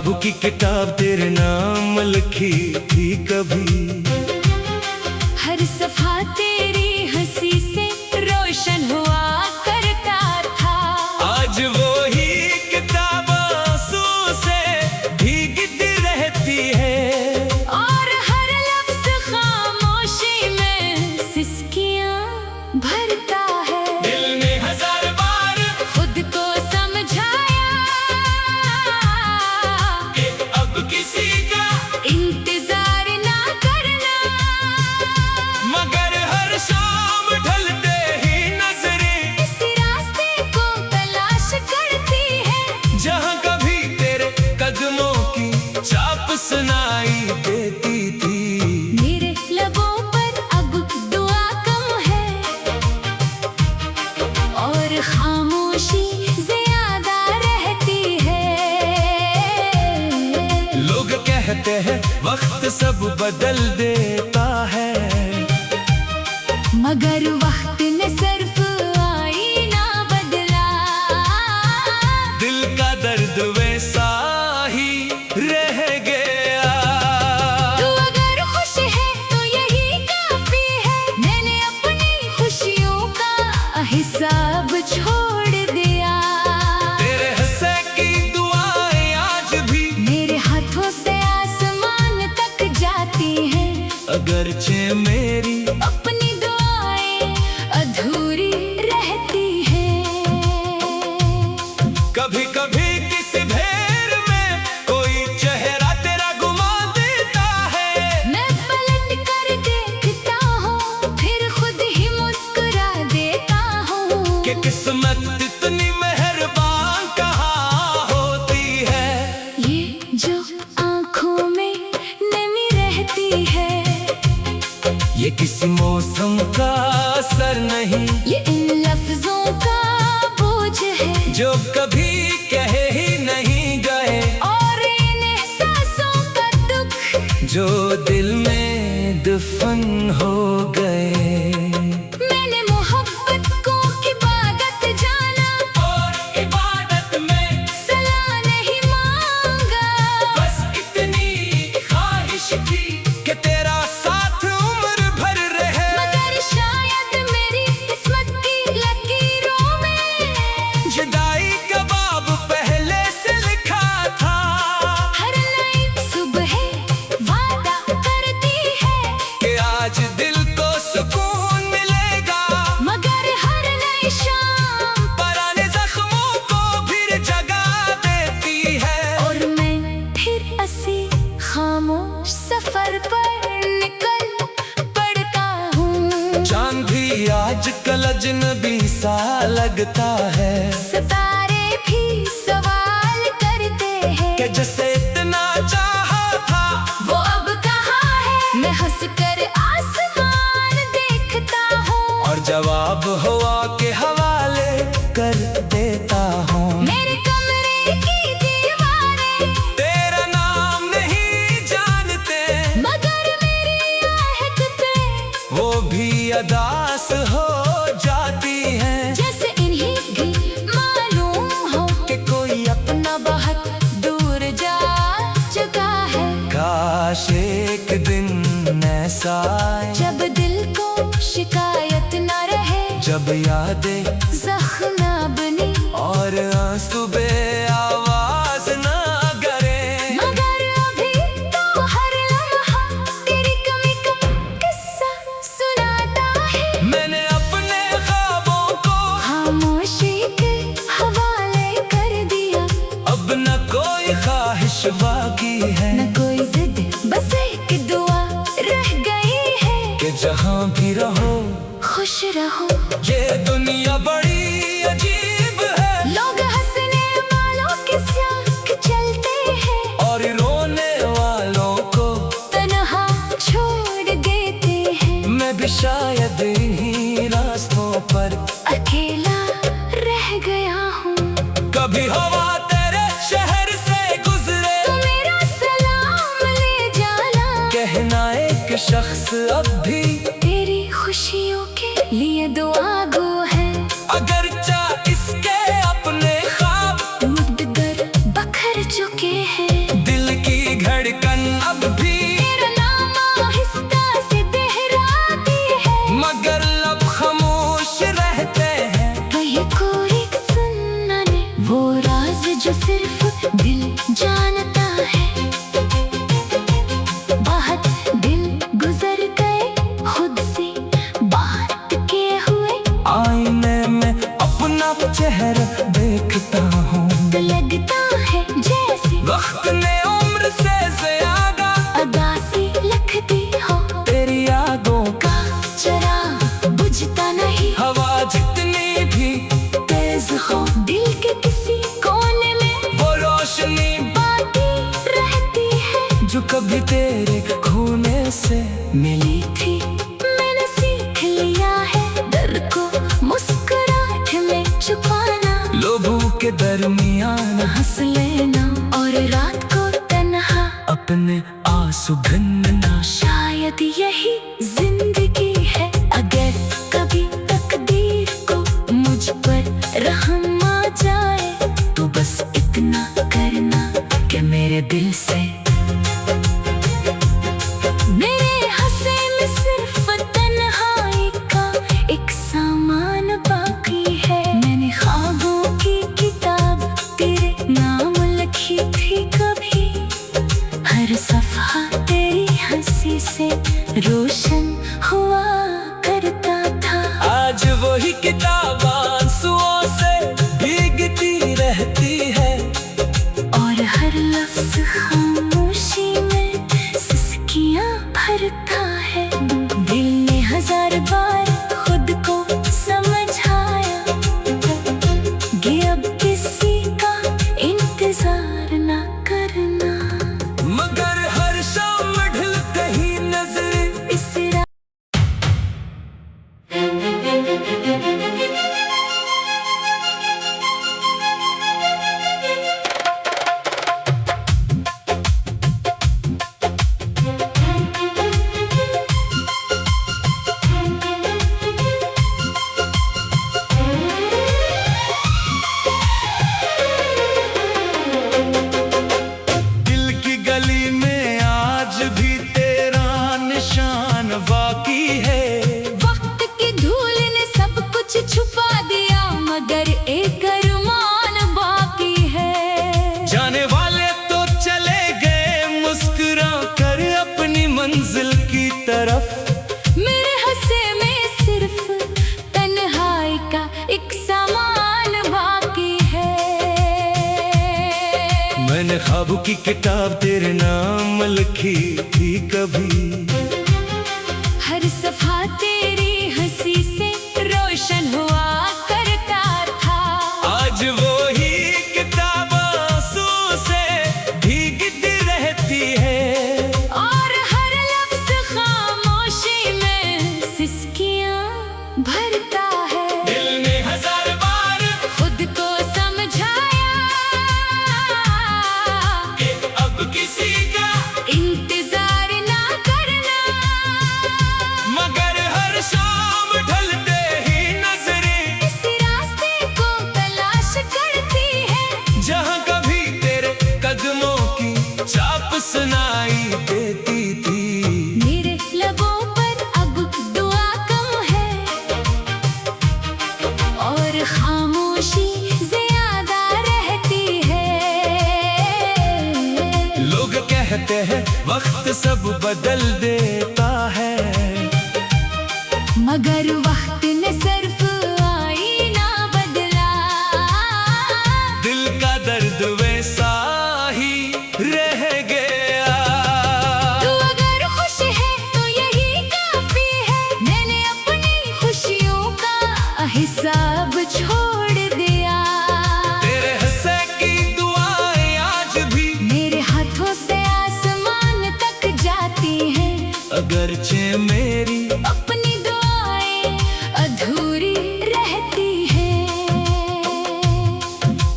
ख्वाबों की किताब तेरे नाम लिखी थी कभी। हर सफा तेरी हंसी से रोशन हुआ करता था। आज वो ही किताब आंसू से भीगती रहती है, और हर लफ्ज खामोशी में सिसकियां भरता है। दिल ने हजार बार खुद को समझाया कि अब किसी का इंतजार ना करना, मगर हर शाम ढलते ही नजरें इस रास्ते को तलाश करती है, जहाँ कभी तेरे कदमों की चाप सुनाई देती थी। मेरे लबों पर अब दुआ कम है और खामोशी ज्यादा रहती है। लोग कहते हैं वक्त सब बदल देता है, मगर वक्त ने सिर्फ आईना बदला। दिल का दर्द वैसा ही रह गया। तू अगर खुश है तो यही काफी है, मैंने अपनी खुशियों का हिसाब छोड़ दिया। तेरे हंसे की दुआएं आज भी मेरे हाथों से आसमान तक जाती हैं, अगरचे मेरी अपनी दुआएं अधूरी रहती हैं। कभी कभी किसी भेड़ में कोई चेहरा तेरा घुमा देता है। मैं पलट कर देखता हूँ, फिर खुद ही मुस्कुरा देता हूँ कि किस्मत इतनी मेहरबान कहाँ होती है। ये जो आँखों में नमी रहती है, ये किसी मौसम का असर नहीं, ये इन लफ्जों का बोझ है, जो कभी कहे ही नहीं गए, और इन एहसासों का दुख जो दिल में दफन हो गए। मैंने मोहब्बत को इबादत जाना, और इबादत में सलाह नहीं मांगा। बस इतनी ख्वाहिश थी कि तेरा साथ उम्र भर रहे। मगर शायद मेरी किस्मत की लकीरों में जुदाई का बाब पहले से लिखा था, हर नई सुबह वादा करती है, कि आज दिल को सुकून मिलेगा, मगर हर नई शाम पुराने जख्मों को फिर जगा देती है। और मैं फिर असी खामोश सफर पर निकल पड़ता हूँ। चांद भी आजकल अजनबी सा लगता है, सितारे भी सवाल करते हैं कि जैसे इतना चाहा था वो अब कहाँ है। मैं हंस कर आसमान देखता हूँ, और जवाब हवा के हवाले कर देता हूँ। मेरे कमरे की दीवारें तेरा नाम नहीं जानते, मगर मेरी आहट पे वो भी अदास हो जाती हैं। जैसे इन्हीं भी मालूम हो कि कोई अपना बहुत दूर जा चुका है। काश एक दिन ऐसा आए, जब दिल को शिकायत न रहे, जब यादें जख्म न बनी, और आंसू बे आवाज ना करे। मगर अभी तो हर लम्हा तेरी कमी का किस्सा सुनाता है। मैंने अपने ख्वाबों को खामोशी के हवाले कर दिया, अब न कोई ख्वाहिश बाकी है, न कोई जिद बस एक दुआ रह गई है, कि जहाँ भी रहो खुश रहो। ये दुनिया बड़ी अजीब है, लोग हंसने वालों के साथ चलते हैं, और रोने वालों को तन्हा छोड़ देते हैं। मैं भी शायद इन्हीं रास्तों पर अकेला रह गया हूँ। कभी हवा तेरे शहर से गुजरे, तो मेरा सलाम ले जाना, कहना एक शख्स अब भी तेरी खुशियों के लिए दुआ गो है। अगर इसके अपने ख्वाब टूट कर बखर चुके हैं। मिली थी। मैंने सीख लिया है डर को मुस्कुराहट में छुपाना, लोगों के दरमियान हंस लेना और रात को तन्हा अपने आंसू गिनना। शायद यही जिंदगी है, अगर कभी तकदीर को मुझ पर रहम आ जाए तो बस इतना करना कि मेरे दिल से मेरे हंसे में सिर्फ तन्हाई का एक सामान बाकी है। मैंने ख्वाबों की किताब तेरे नाम लिखी थी कभी, हर सफ़ा तेरी हंसी से रोशन हुआ करता था। आज वही किताब आंसुओं से भीगती रहती है, और हर लफ्ज़ खामोशी में सिसकियाँ भरता है। दिल ने 1000 बार खुद को समझाया कि अब किसी का इंतजार ना करना, मगर हर शाम ढलते ही नजर इस रात दिल की गली में आज भी तेरा निशान बाकी है। वक्त की धूल ने सब कुछ छुपा दिया, मगर एक अरमान बाकी है। जाने वाले तो चले गए मुस्कुरा कर अपनी मंजिल की तरफ, मेरे हंसे में सिर्फ तन्हाई का एक सामान बाकी है। मैंने ख्वाबों की किताब तेरे नाम लिखी थी कभी, हर सफ़ा तेरी हंसी से रोशन हुआ करता था। आज वही किताब आंसू से भीगती रहती है, और हर लफ्ज़ खामोशी में सिसकियाँ भरता है। दिल ने 1000 बार खुद को समझाया कि अब किसी का, इंतजार ना करना, मगर हर शाम ढलते ही नजरें इस रास्ते को तलाश करती है, जहाँ कभी तेरे कदमों की छाप सुनाई देती थी। मेरे लबों पर अब दुआ कम है और खामोशी ज़्यादा रहती है। लोग कहते हैं वक्त सब बदल देता है, मगर वक्त ने सिर्फ आईना बदला, दिल का दर्द वैसा ही रह गया। तू अगर खुश है तो यही काफी है। मैंने अपनी खुशियों का हिसाब छोड़ दिया, तेरे हंसे की दुआएं आज भी मेरे हाथों से आसमान तक जाती हैं। अगरचे मेरी अपनी दुआएं अधूरी रहती हैं।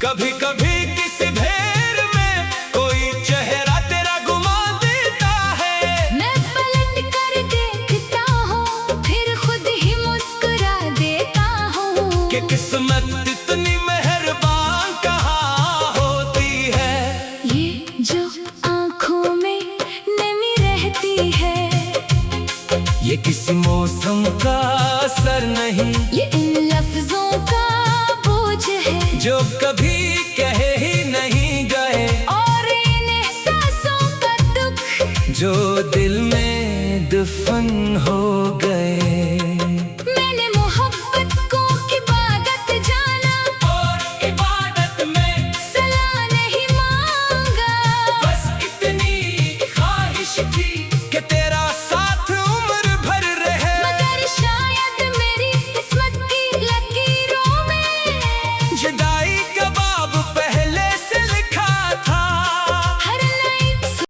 कभी कभी किसी भेर में कोई चेहरा तेरा घुमा देता है, मैं पलट कर देखता हूँ, फिर खुद ही मुस्कुरा देता हूँ कि किस्मत इतनी मेहरबान कहाँ होती है। ये जो आँखों में नमी रहती है, ये किसी मौसम का असर नहीं, ये इन लफ्जों का बोझ है जो कभी कहे ही नहीं गए, और इन एहसासों का दुख जो दिल में दफन हो गए।